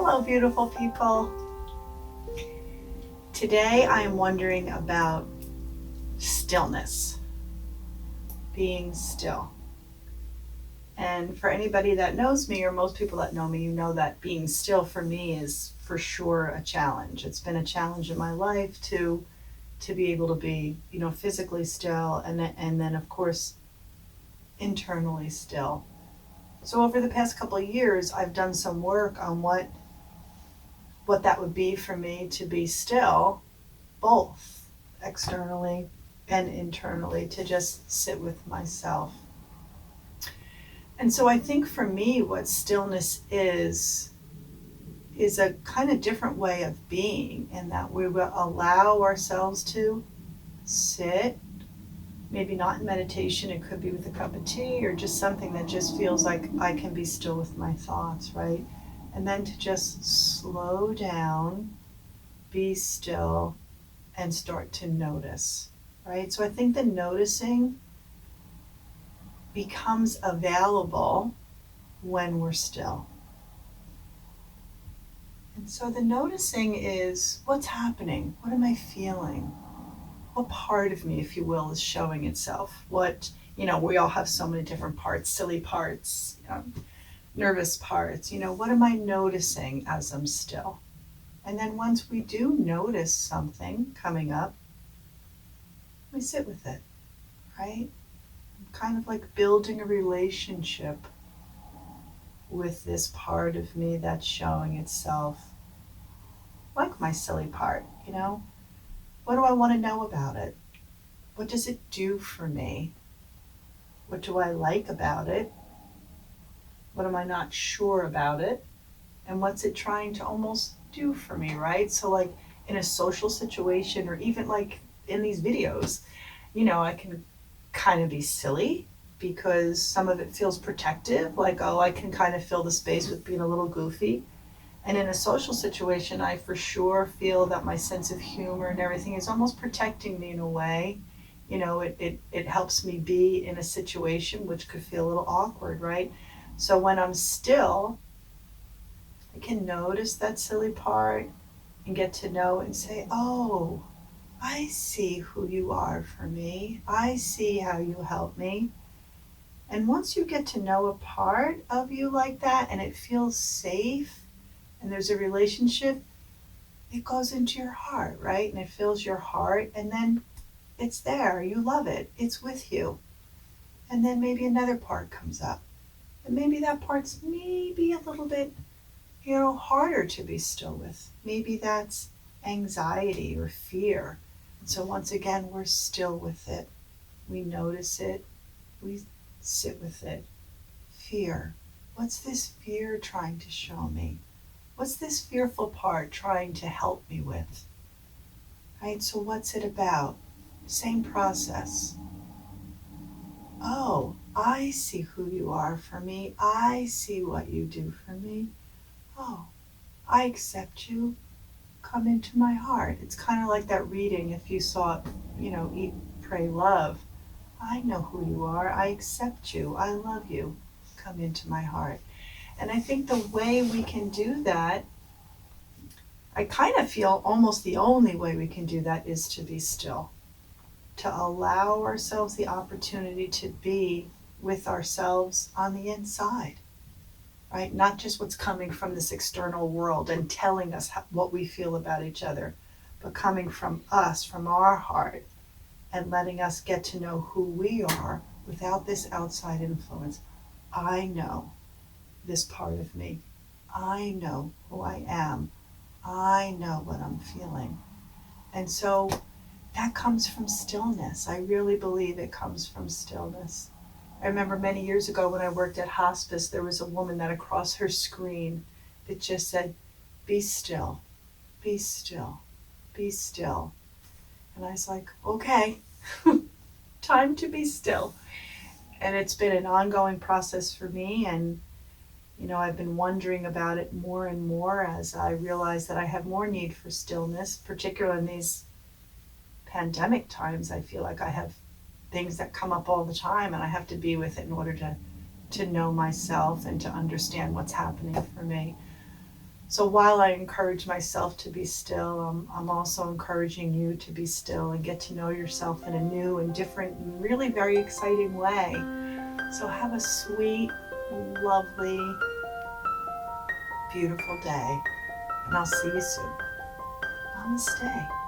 Hello, beautiful people. Today I am wondering about stillness, being still. And for anybody that knows me, or most people that know me, you know that being still for me is for sure a challenge. It's been a challenge in my life to be able to be, physically still and then of course internally still. So over the past couple of years, I've done some work on what that would be for me to be still, both externally and internally, to just sit with myself. And so I think for me, what stillness is a kind of different way of being, in that we will allow ourselves to sit, maybe not in meditation, it could be with a cup of tea or just something that just feels like I can be still with my thoughts, right? And then to just slow down, be still, and start to notice, right? So I think the noticing becomes available when we're still. And so the noticing is, what's happening? What am I feeling? What part of me, if you will, is showing itself? We all have so many different parts, silly parts, nervous parts. What am I noticing as I'm still? And then once we do notice something coming up, we sit with it, right? Kind of like building a relationship with this part of me that's showing itself, like my silly part. What do I want to know about it? What does it do for me? What do I like about it? What am I not sure about it? And what's it trying to almost do for me, right? So like in a social situation, or even like in these videos, I can kind of be silly because some of it feels protective, like, oh, I can kind of fill the space with being a little goofy. And in a social situation, I for sure feel that my sense of humor and everything is almost protecting me in a way. It helps me be in a situation which could feel a little awkward, right? So when I'm still, I can notice that silly part and get to know and say, oh, I see who you are for me. I see how you help me. And once you get to know a part of you like that and it feels safe and there's a relationship, it goes into your heart, right? And it fills your heart, and then it's there. You love it. It's with you. And then maybe another part comes up. And maybe that part's maybe a little bit, harder to be still with. Maybe that's anxiety or fear. And so once again, we're still with it. We notice it. We sit with it. Fear. What's this fear trying to show me? What's this fearful part trying to help me with? Right? So what's it about? Same process. Oh, I see who you are for me. I see what you do for me. Oh, I accept you. Come into my heart. It's kind of like that reading, if you saw it, Eat, Pray, Love. I know who you are. I accept you. I love you. Come into my heart. And I think the way we can do that, I kind of feel almost the only way we can do that is to be still, to allow ourselves the opportunity to be with ourselves on the inside, right? Not just what's coming from this external world and telling us what we feel about each other, but coming from us, from our heart, and letting us get to know who we are without this outside influence. I know this part of me. I know who I am. I know what I'm feeling. And so that comes from stillness. I really believe it comes from stillness. I remember many years ago when I worked at hospice, there was a woman that across her screen, it just said, be still, be still, be still. And I was like, okay, time to be still. And it's been an ongoing process for me. And, I've been wondering about it more and more as I realize that I have more need for stillness, particularly in these pandemic times. I feel like I have things that come up all the time and I have to be with it in order to know myself and to understand what's happening for me. So while I encourage myself to be still, I'm also encouraging you to be still and get to know yourself in a new and different and really very exciting way. So have a sweet, lovely, beautiful day, and I'll see you soon. Namaste.